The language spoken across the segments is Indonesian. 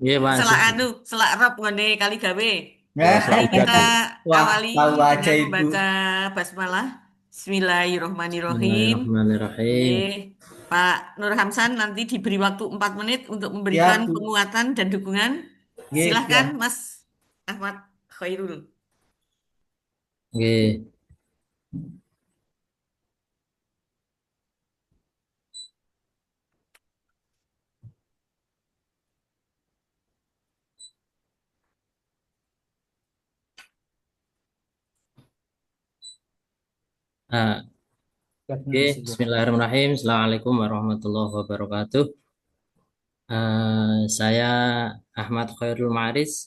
Iya, Pak. Selak anu, selak rob ngene kali gawe. Ya, Mari selamat kita pagi. awali Wah, tahu aja dengan Ibu. membaca basmalah. Bismillahirrohmanirrohim. Bismillahirrahmanirrahim. Nggih, Pak Nur Hamsan nanti diberi waktu 4 menit untuk memberikan Siap, Bu. penguatan dan dukungan. Nggih, Silahkan siap. Mas Ahmad Khairul. Oke. Ah, oke. Bismillahirrahmanirrahim. Assalamualaikum warahmatullahi wabarakatuh. Saya Ahmad Khairul Ma'aris,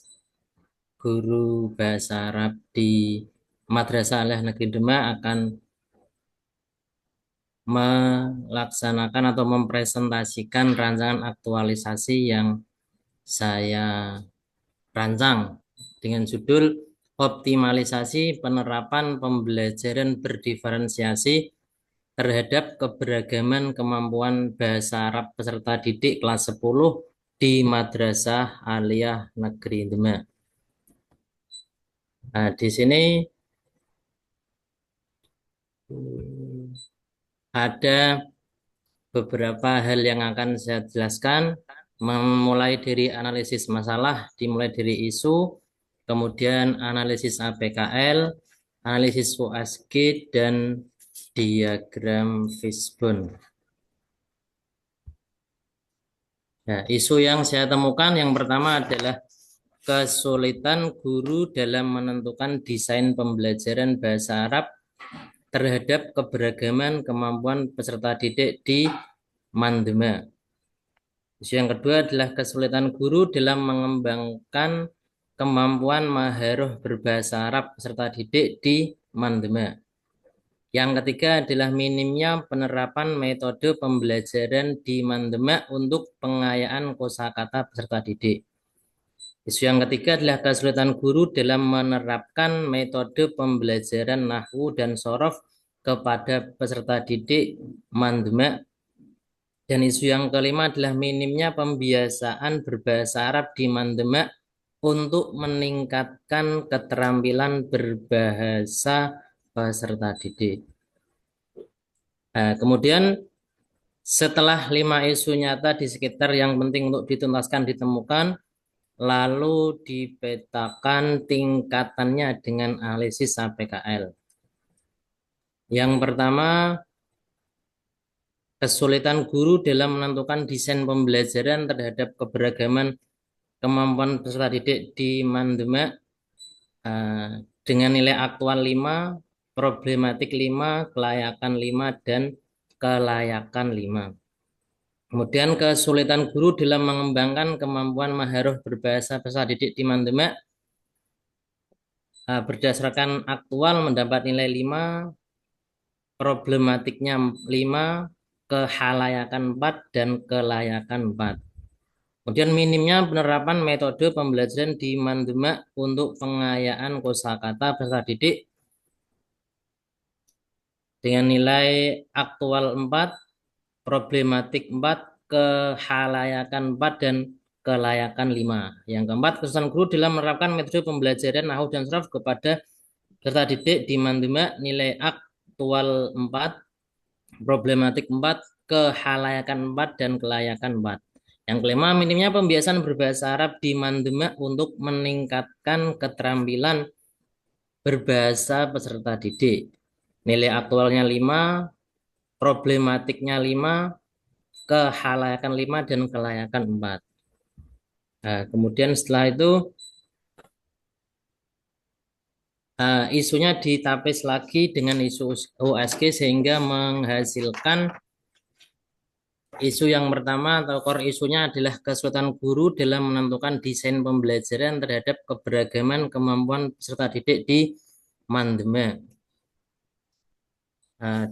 guru bahasa Arab di Madrasah Aliyah Negeri Demak akan melaksanakan atau mempresentasikan rancangan aktualisasi yang saya rancang dengan judul Optimalisasi Penerapan Pembelajaran Berdiferensiasi terhadap keberagaman kemampuan bahasa Arab peserta didik kelas 10 di Madrasah Aliyah Negeri Demak. Nah, di sini ada beberapa hal yang akan saya jelaskan, memulai dari analisis masalah, dimulai dari isu, kemudian analisis APKL, analisis UASG, dan diagram Fishbone. Nah, isu yang saya temukan yang pertama adalah kesulitan guru dalam menentukan desain pembelajaran bahasa Arab terhadap keberagaman kemampuan peserta didik di Mandema. Isu yang kedua adalah kesulitan guru dalam mengembangkan kemampuan maharoh berbahasa Arab peserta didik di Mandema. Yang ketiga adalah minimnya penerapan metode pembelajaran di Mandema untuk pengayaan kosakata peserta didik. Isu yang ketiga adalah kesulitan guru dalam menerapkan metode pembelajaran nahwu dan sorof kepada peserta didik Mandema. Dan isu yang kelima adalah minimnya pembiasaan berbahasa Arab di Mandema untuk meningkatkan keterampilan berbahasa peserta didik. Nah, kemudian setelah 5 isu nyata di sekitar yang penting untuk dituntaskan ditemukan, lalu dipetakan tingkatannya dengan analisis APKL. Yang pertama, kesulitan guru dalam menentukan desain pembelajaran terhadap keberagaman kemampuan peserta didik di Mandema dengan nilai aktual 5, problematik 5, kelayakan 5, dan kelayakan 5. Kemudian kesulitan guru dalam mengembangkan kemampuan maharoh berbahasa peserta didik di Mandema berdasarkan aktual mendapat nilai 5, problematiknya 5, kehalayakan 4, dan kelayakan 4. Kemudian minimnya penerapan metode pembelajaran di Mandema untuk pengayaan kosakata peserta didik dengan nilai aktual 4, problematik 4, kehalayakan 4, dan kelayakan 5. Yang keempat, kesulitan guru dalam menerapkan metode pembelajaran nahwu dan sorof kepada peserta didik di Mandema nilai aktual 4, problematik 4, kehalayakan 4, dan kelayakan 4. Yang kelima, minimnya pembiasaan berbahasa Arab di Mandema untuk meningkatkan keterampilan berbahasa peserta didik. Nilai aktualnya 5, problematiknya 5, kehalayakan 5, dan kelayakan 4. Nah, kemudian setelah itu isunya ditapis lagi dengan isu USG sehingga menghasilkan isu yang pertama atau core isunya adalah kesulitan guru dalam menentukan desain pembelajaran terhadap keberagaman kemampuan peserta didik di Mandema.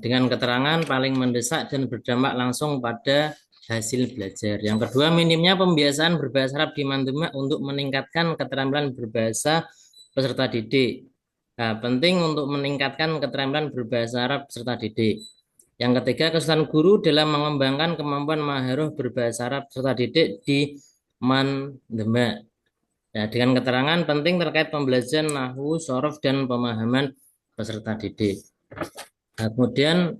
Dengan keterangan paling mendesak dan berdampak langsung pada hasil belajar. Yang kedua, minimnya pembiasaan berbahasa Arab di Mandema untuk meningkatkan keterampilan berbahasa peserta didik. Penting untuk meningkatkan keterampilan berbahasa Arab peserta didik. Yang ketiga, kesulitan guru dalam mengembangkan kemampuan maharuh berbahasa Arab peserta didik di Mandemak. Ya, dengan keterangan penting terkait pembelajaran nahwu, shorof, dan pemahaman peserta didik. Nah, kemudian,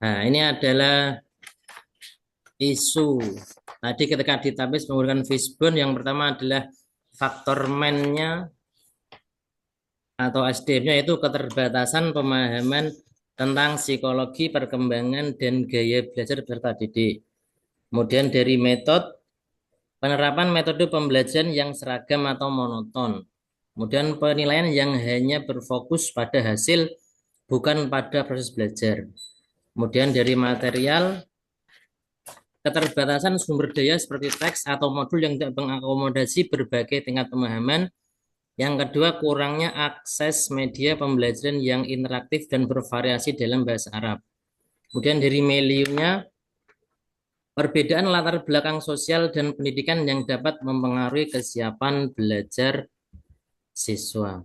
ini adalah isu. Tadi ketika ditabis menggunakan Fishbone, yang pertama adalah faktor man-nya atau SDM-nya, yaitu keterbatasan pemahaman tentang psikologi, perkembangan, dan gaya belajar peserta didik. Kemudian dari metode, penerapan metode pembelajaran yang seragam atau monoton. Kemudian penilaian yang hanya berfokus pada hasil, bukan pada proses belajar. Kemudian dari material, keterbatasan sumber daya seperti teks atau modul yang tidak mengakomodasi berbagai tingkat pemahaman. Yang kedua, kurangnya akses media pembelajaran yang interaktif dan bervariasi dalam bahasa Arab. Kemudian dari milieunya, perbedaan latar belakang sosial dan pendidikan yang dapat mempengaruhi kesiapan belajar siswa.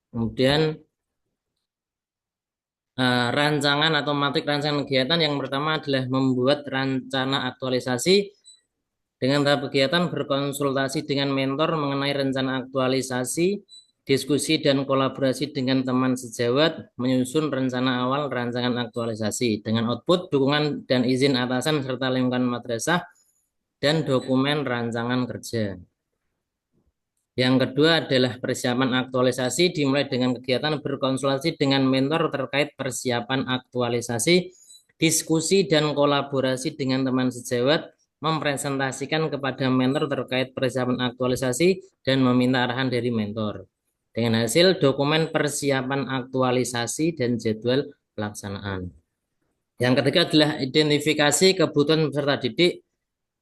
Kemudian rancangan atau matrik rancangan kegiatan yang pertama adalah membuat rencana aktualisasi. Dengan tahap kegiatan berkonsultasi dengan mentor mengenai rencana aktualisasi, diskusi dan kolaborasi dengan teman sejawat, menyusun rencana awal rancangan aktualisasi dengan output, dukungan dan izin atasan serta lingkungan madrasah, dan dokumen rancangan kerja. Yang kedua adalah persiapan aktualisasi, dimulai dengan kegiatan berkonsultasi dengan mentor terkait persiapan aktualisasi, diskusi dan kolaborasi dengan teman sejawat, mempresentasikan kepada mentor terkait persiapan aktualisasi, dan meminta arahan dari mentor. Dengan hasil dokumen persiapan aktualisasi dan jadwal pelaksanaan. Yang ketiga adalah identifikasi kebutuhan peserta didik.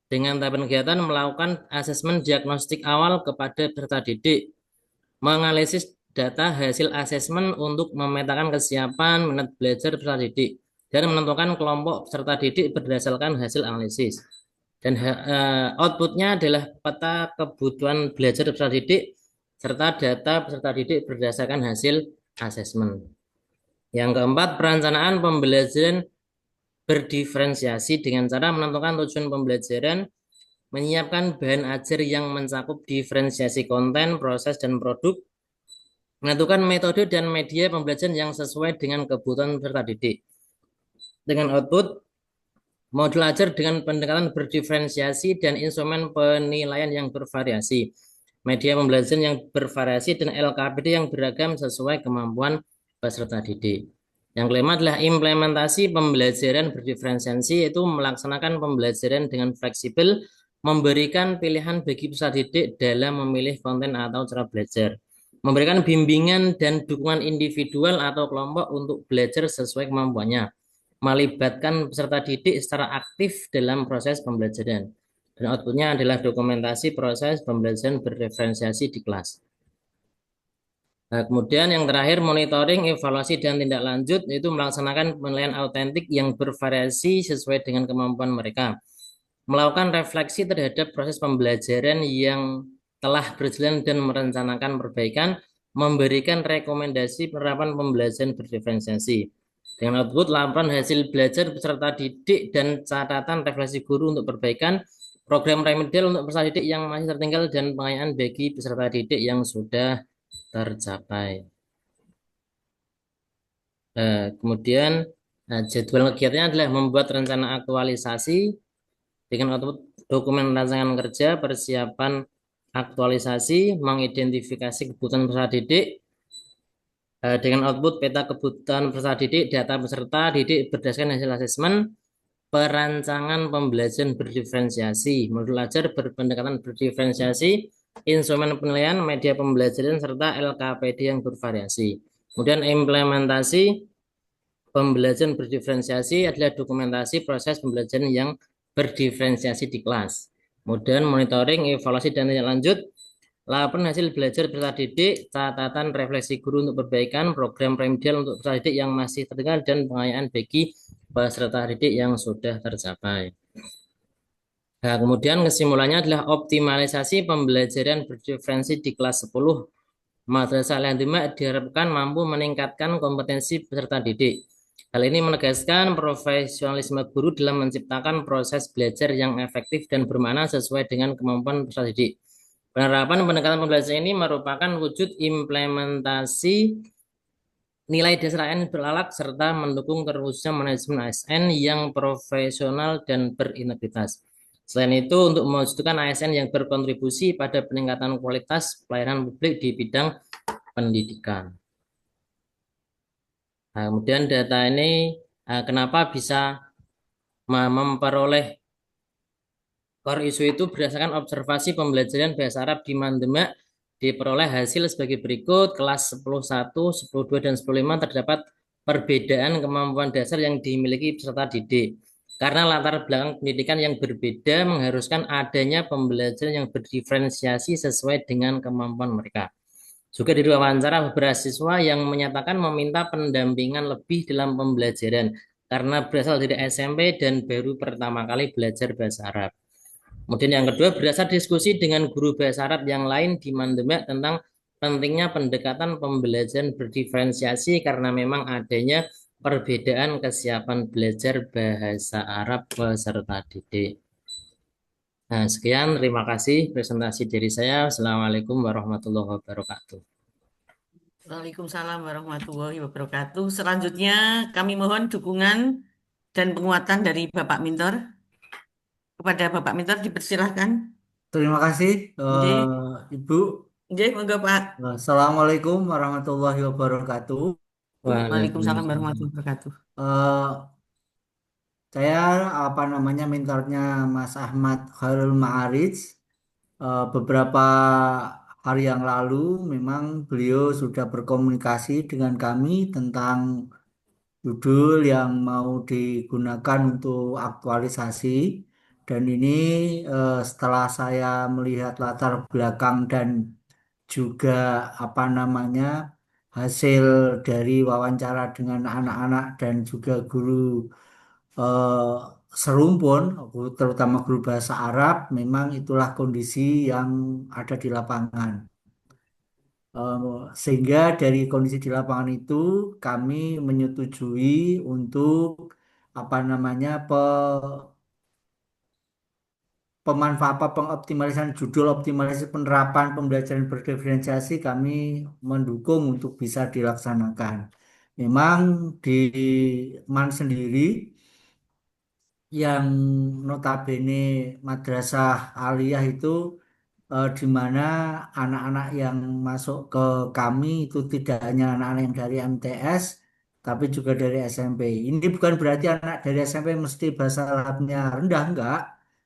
Dengan tahapan kegiatan melakukan asesmen diagnostik awal kepada peserta didik, menganalisis data hasil asesmen untuk memetakan kesiapan minat belajar peserta didik, dan menentukan kelompok peserta didik berdasarkan hasil analisis. Dan outputnya adalah peta kebutuhan belajar peserta didik serta data peserta didik berdasarkan hasil asesmen. Yang keempat, perencanaan pembelajaran berdiferensiasi dengan cara menentukan tujuan pembelajaran, menyiapkan bahan ajar yang mencakup diferensiasi konten, proses, dan produk, menentukan metode dan media pembelajaran yang sesuai dengan kebutuhan peserta didik. Dengan output, modul ajar dengan pendekatan berdiferensiasi dan instrumen penilaian yang bervariasi, media pembelajaran yang bervariasi, dan LKPD yang beragam sesuai kemampuan peserta didik. Yang kelima adalah implementasi pembelajaran berdiferensiasi, yaitu melaksanakan pembelajaran dengan fleksibel, memberikan pilihan bagi peserta didik dalam memilih konten atau cara belajar, memberikan bimbingan dan dukungan individual atau kelompok untuk belajar sesuai kemampuannya, melibatkan peserta didik secara aktif dalam proses pembelajaran. Dan outputnya adalah dokumentasi proses pembelajaran berdiferensiasi di kelas. Nah, kemudian yang terakhir, monitoring, evaluasi, dan tindak lanjut, yaitu melaksanakan penilaian autentik yang bervariasi sesuai dengan kemampuan mereka. Melakukan refleksi terhadap proses pembelajaran yang telah berjalan dan merencanakan perbaikan, memberikan rekomendasi penerapan pembelajaran berdiferensiasi. Dengan output, laporan hasil belajar peserta didik dan catatan refleksi guru untuk perbaikan, program remedial untuk peserta didik yang masih tertinggal, dan pengayaan bagi peserta didik yang sudah tercapai. Kemudian jadwal kegiatannya adalah membuat rencana aktualisasi dengan output dokumen rancangan kerja, persiapan aktualisasi, mengidentifikasi kebutuhan peserta didik, dengan output peta kebutuhan peserta didik, data peserta didik berdasarkan hasil asesmen, perancangan pembelajaran berdiferensiasi, modul ajar berpendekatan berdiferensiasi, instrumen penilaian, media pembelajaran, serta LKPD yang bervariasi. Kemudian implementasi pembelajaran berdiferensiasi adalah dokumentasi proses pembelajaran yang berdiferensiasi di kelas. Kemudian monitoring, evaluasi, dan tindak lanjut, laporan hasil belajar peserta didik, catatan refleksi guru untuk perbaikan, program remedial untuk peserta didik yang masih tertinggal, dan pengayaan bagi peserta didik yang sudah tercapai. Nah, kemudian kesimpulannya adalah optimalisasi pembelajaran berdiferensi di kelas 10 Madrasah Al-Demak diharapkan mampu meningkatkan kompetensi peserta didik. Hal ini menegaskan profesionalisme guru dalam menciptakan proses belajar yang efektif dan bermakna sesuai dengan kemampuan peserta didik. Penerapan pendekatan pembelajaran ini merupakan wujud implementasi nilai dasar ASN beralat serta mendukung terwujudnya manajemen ASN yang profesional dan berintegritas. Selain itu, untuk mewujudkan ASN yang berkontribusi pada peningkatan kualitas pelayanan publik di bidang pendidikan. Nah, kemudian data ini kenapa bisa memperoleh core isu itu berdasarkan observasi pembelajaran bahasa Arab di Mandemak diperoleh hasil sebagai berikut. Kelas 10.1, 10.2, dan 10.5 terdapat perbedaan kemampuan dasar yang dimiliki peserta didik. Karena latar belakang pendidikan yang berbeda mengharuskan adanya pembelajaran yang berdiferensiasi sesuai dengan kemampuan mereka. Juga dari wawancara beberapa siswa yang menyatakan meminta pendampingan lebih dalam pembelajaran karena berasal dari SMP dan baru pertama kali belajar bahasa Arab. Kemudian yang kedua, berdasar diskusi dengan guru bahasa Arab yang lain di Mandemak tentang pentingnya pendekatan pembelajaran berdiferensiasi karena memang adanya perbedaan kesiapan belajar bahasa Arab peserta didik. Nah, sekian, terima kasih presentasi dari saya. Assalamualaikum warahmatullahi wabarakatuh. Waalaikumsalam warahmatullahi wabarakatuh. Selanjutnya kami mohon dukungan dan penguatan dari Bapak Mintor. Kepada Bapak Mintor dipersilahkan. Terima kasih, Nggih, Ibu. nggih, monggo Pak. Assalamualaikum warahmatullahi wabarakatuh. Waalaikumsalam Waalaikumsalam. warahmatullahi wabarakatuh. Eh, saya mentornya Mas Ahmad Khairul Ma'arij. Beberapa hari yang lalu memang beliau sudah berkomunikasi dengan kami tentang judul yang mau digunakan untuk aktualisasi. Dan ini setelah saya melihat latar belakang dan juga hasil dari wawancara dengan anak-anak dan juga guru eh, serumpun, terutama guru bahasa Arab, memang itulah kondisi yang ada di lapangan. Sehingga dari kondisi di lapangan itu kami menyetujui untuk pemanfaatan pengoptimalisan judul optimalisasi penerapan pembelajaran berdiferensiasi kami mendukung untuk bisa dilaksanakan. Memang di MAN sendiri yang notabene madrasah aliyah itu di mana anak-anak yang masuk ke kami itu tidak hanya anak-anak yang dari MTS, tapi juga dari SMP. Ini bukan berarti anak dari SMP mesti bahasa Arabnya rendah, enggak.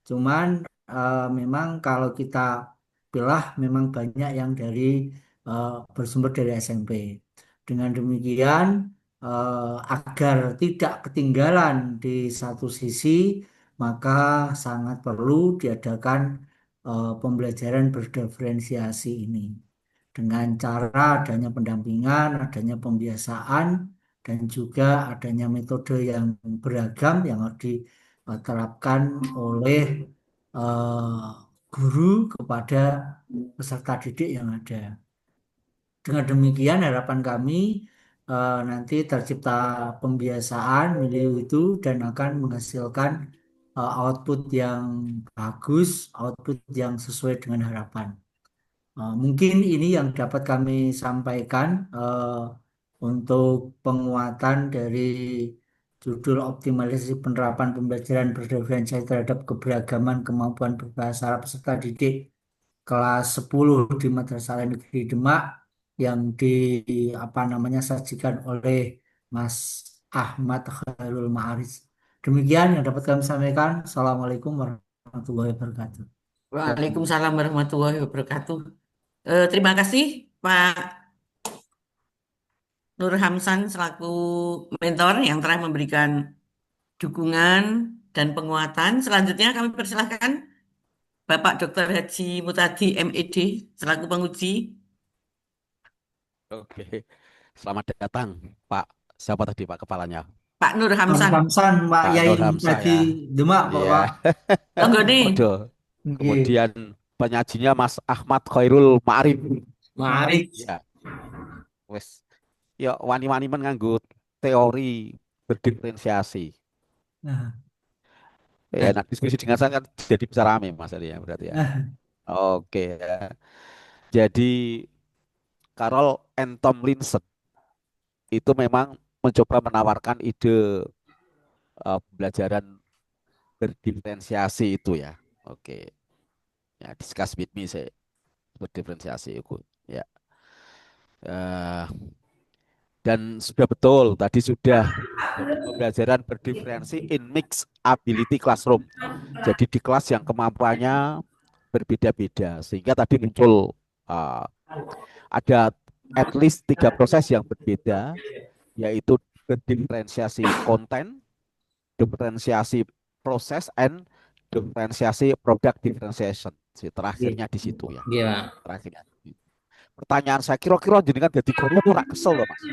Cuman memang kalau kita pilah memang banyak yang dari bersumber dari SMP. Dengan demikian, agar tidak ketinggalan di satu sisi, maka sangat perlu diadakan pembelajaran berdiferensiasi ini dengan cara adanya pendampingan, adanya pembiasaan, dan juga adanya metode yang beragam yang harus diterapkan oleh eh, guru kepada peserta didik yang ada. Dengan demikian harapan kami nanti tercipta pembiasaan milieu itu dan akan menghasilkan output yang bagus, output yang sesuai dengan harapan. Mungkin ini yang dapat kami sampaikan untuk penguatan dari judul optimalisasi penerapan pembelajaran berdiferensiasi terhadap keberagaman kemampuan berbahasa Arab peserta didik kelas 10 di Madrasah Al Negeri Demak yang sajikan oleh Mas Ahmad Khairul Ma'arij. Demikian yang dapat kami sampaikan. Assalamualaikum warahmatullahi wabarakatuh. Waalaikumsalam warahmatullahi wabarakatuh. Terima kasih Pak Nur Hamsan selaku mentor yang telah memberikan dukungan dan penguatan. Selanjutnya kami persilahkan Bapak Dr. Haji Mutadi MED selaku penguji. Oke, selamat datang Pak. Siapa tadi Pak kepalanya? Pak Nur Mas Hamsan. Kamsan, Pak Pak Yai Nur Hamzah tadi ya. Demak, Iya. Bapak. Monggo nih. Waduh. Oke. Kemudian penyajinya Mas Ahmad Khairul Ma'arif. Ma'arif. Mari. Ya. wes ya wani-wani men nganggo teori berdiferensiasi. Nah, Ya, nah diskusi dengan saya kan jadi bisa rame Mas Ali ya berarti ya. Oke ya. Jadi Carol and Tomlinson itu memang mencoba menawarkan ide pembelajaran berdiferensiasi itu ya. Oke. Ya, discuss with me saya berdiferensiasi itu. Ya. Eh, dan sudah betul tadi sudah. Jadi pembelajaran berdiferensi in mixed ability classroom. Jadi di kelas yang kemampuannya berbeda-beda sehingga tadi muncul uh, ada at least 3 proses yang berbeda yaitu berdiferensiasi konten, diferensiasi proses, and diferensiasi product differentiation. Si terakhirnya di situ ya. Iya, Terakhirnya. Pertanyaan saya kira-kira jenengan jadi guru ora kesel loh Mas.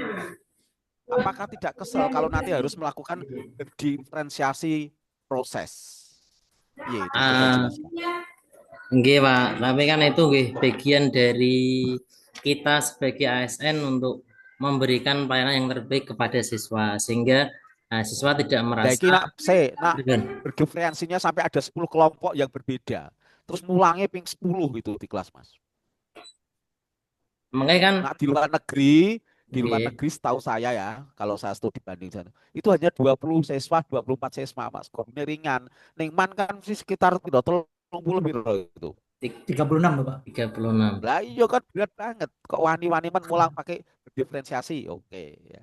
Apakah tidak kesel kalau nanti harus melakukan diferensiasi proses? Iya itu coba Ah, jelaskan. nggih, Pak. Tapi kan itu nggih bagian dari kita sebagai ASN untuk memberikan pelayanan yang terbaik kepada siswa sehingga siswa tidak Nah, merasa ini nak beban. berdiferensinya sampai ada 10 kelompok yang berbeda. Terus mulangnya ping 10 gitu di kelas, Mas. Makanya kan Nah, di luar nggih, negeri setahu saya ya, kalau saya studi banding sana, itu hanya 20 siswa, 24 siswa, Mas. Gurunya ringan. Ningman kan sih sekitar 30 biro itu. 36 Bapak. 36. Lah iya kan berat banget. Kok wani-wani man mulang pakai berdiferensiasi. Oke, ya.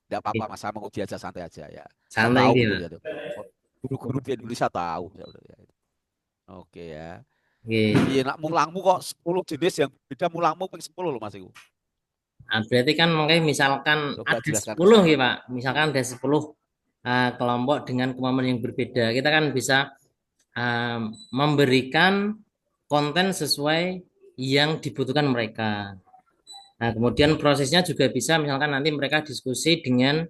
Tidak apa-apa, Mas. Saya menguji aja santai aja ya. Saya Santai tahu nggih, itu Pak. ya. Guru-guru di Indonesia tahu. Oke ya. Nggih. Iya nak mulangmu kok 10 jenis yang beda mulangmu ping 10 loh Mas iku. Berarti kan makanya misalkan Coba ada jelaskan ke 10 saya. nggih, Pak. Misalkan ada 10 kelompok dengan kemampuan yang berbeda. Kita kan bisa memberikan konten sesuai yang dibutuhkan mereka. Nah, kemudian prosesnya juga bisa misalkan nanti mereka diskusi dengan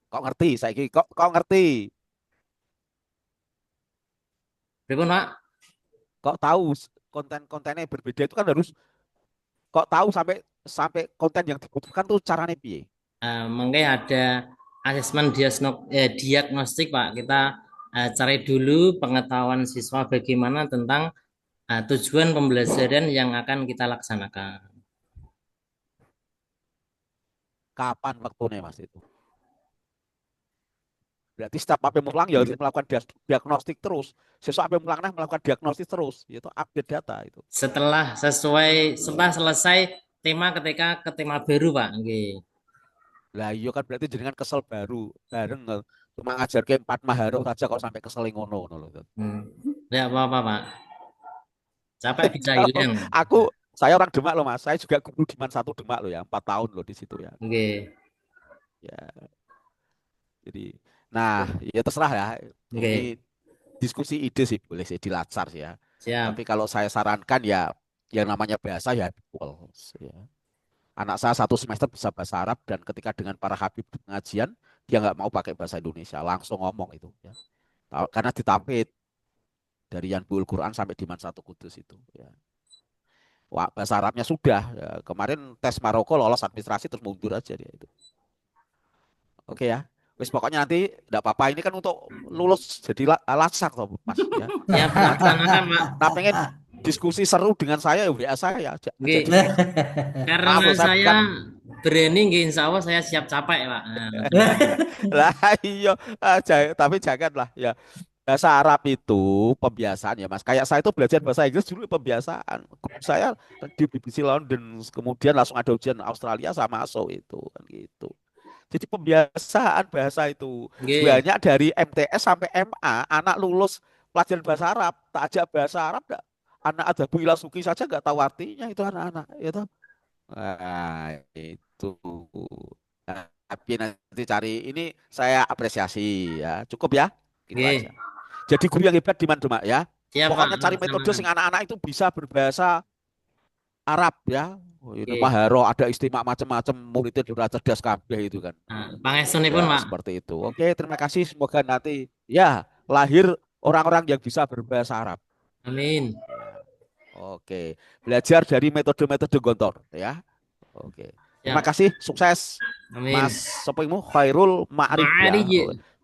Kok ngerti saya kok ngerti. pripun, Pak? Kok tahu konten-kontennya berbeda itu kan harus kok tahu sampai sampai konten yang dibutuhkan tuh caranya piye? Makanya ada asesmen diagnostik, Pak. Kita cari dulu pengetahuan siswa bagaimana tentang tujuan pembelajaran yang akan kita laksanakan. Kapan waktunya Mas itu? Berarti setiap apa mulang ya harus melakukan diagnostik terus. Sesuk apa mulang melakukan diagnostik terus, itu update data itu. Setelah selesai tema ketika ke tema baru, Pak. Nggih. Lah iya kan berarti jenengan kesel bareng cuma ngajar ke 4 Maharuh saja kok sampai kesel ngono loh. Ya apa-apa, Pak. Capek bisa Kalau hilang. saya orang Demak loh Mas. Saya juga guru di Man 1 Demak loh ya, 4 tahun loh di situ ya. Oke. Ya, jadi nah, ya terserah ya. Oke. Ini diskusi ide sih boleh sih dilacar sih ya. Siap. Tapi kalau saya sarankan ya yang namanya bahasa ya equal ya. Anak saya 1 semester bisa bahasa Arab dan ketika dengan para habib di pengajian dia nggak mau pakai bahasa Indonesia, langsung ngomong itu ya. Karena ditapit dari Yanbul Quran sampai di Man 1 Kudus itu ya. Wah, bahasa Arabnya sudah. Ya, kemarin tes Maroko lolos administrasi terus mundur aja dia itu. Oke ya. Wis pokoknya nanti enggak apa-apa ini kan untuk lulus jadi lasak toh Mas ya. Siap Nanti laksanakan, Pak. nah pengen diskusi seru dengan saya ya WA saya aja Oke. diskusi. Karena Maaf loh saya saya bukan berani, nggih, insya Allah saya siap capek, Pak. lah iya tapi janganlah ya. Bahasa Arab itu pembiasaan ya Mas. Kayak saya itu belajar bahasa Inggris dulu pembiasaan. Saya di BBC London, kemudian langsung ada ujian Australia sama masuk itu kan gitu. Jadi pembiasaan bahasa itu Nggih. banyak dari MTS sampai MA anak lulus pelajaran bahasa Arab tak ajak bahasa Arab enggak anak ada Bu Ila Suki saja nggak tahu artinya itu anak-anak itu. Nah, itu. Nah, tapi nanti cari ini saya apresiasi ya. Cukup ya. Gitu aja. Nggih. Jadi guru yang hebat di mana Demak ya. Siap, Pak. Pokoknya cari metode Laksanakan. sing anak-anak itu bisa berbahasa Arab ya. Oh, ini Oke. Maharo ada istimak macam-macam muridnya sudah cerdas kabeh itu kan. Pangestunipun, Ya, Pak. seperti itu. Oke, terima kasih. Semoga nanti ya lahir orang-orang yang bisa berbahasa Arab. Amin. Ya. Oke, belajar dari metode-metode Gontor ya. Oke. Terima Siap. kasih, sukses. Amin. Mas Sopingmu Khairul Ma'arif ya. Mari.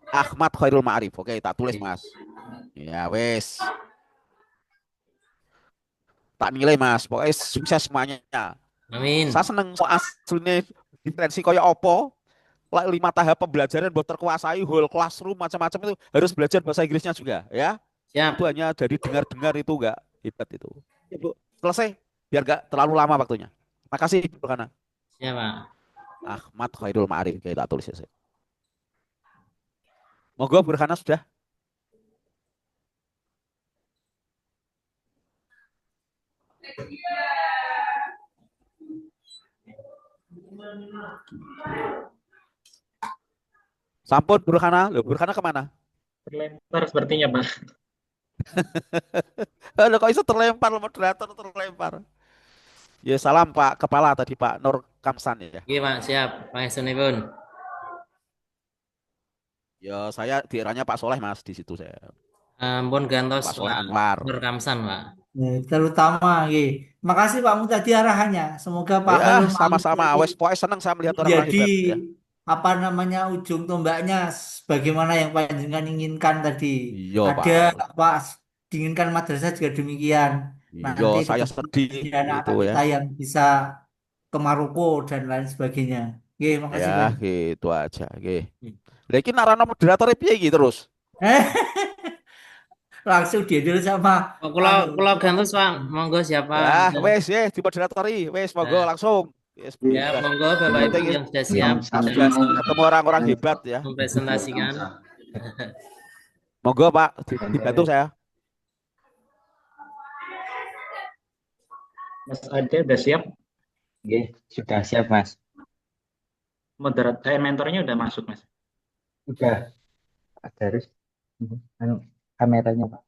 Ahmad Khairul Ma'arif. Oke, tak tulis, Mas. Ya, wes. Tak nilai, Mas. Pokoknya sukses semuanya. Saya Amin. seneng so aslinya diferensi kaya opo. Lah 5 tahap pembelajaran buat terkuasai whole classroom macam-macam itu harus belajar bahasa Inggrisnya juga ya. Itu Siap. hanya dari dengar-dengar itu enggak hebat itu. Ya, Bu. Selesai biar enggak terlalu lama waktunya. Makasih Bu Kana. Siap, Pak. Ahmad Khairul Ma'arif kayak tak tulis ya. Monggo Bu Kana sudah. Sampun Bu Kana. Loh, Bu Kana kemana? Terlempar sepertinya, Pak. Loh, kok bisa terlempar moderator terlempar. Ya salam Pak Kepala tadi Pak Nur Kamsan ya. Oke, Pak. Siap. Pangestunipun. Ya saya di eranya Pak Soleh Mas di situ saya. Ampun gantos Pak Soleh Pak Anwar. Nur Kamsan, Pak. Terutama nggih. Makasih Pak Mutadi arahannya. Semoga Pak Ya Khairul Ma'arif sama-sama. ini Wes pokoknya seneng saya melihat orang-orang menjadi hebat ya. apa namanya ujung tombaknya sebagaimana yang panjenengan inginkan tadi. Iya Ada Pak. Pak diinginkan madrasah juga demikian. Iya Nanti saya sedih di itu anak-anak ya. kita yang bisa ke Maroko dan lain sebagainya. Oke, Ya makasih banyak. gitu aja. Oke. Lagi narana moderator piye iki terus? Langsung diedil sama Oh, kalau anu. kalau gantos, Pak. Monggo siapa? Ya wes ya di moderatori. Wes monggo Nah, langsung. Yes, ya, bebas. monggo Bapak Yang Ibu penting yang sudah siap sudah ketemu orang-orang hebat ya. mempresentasikan. Monggo Pak dibantu saya. Mas Ade udah siap? Oke, sudah siap Mas. Mentornya udah masuk, Mas. Udah, ada harus anu kameranya Pak.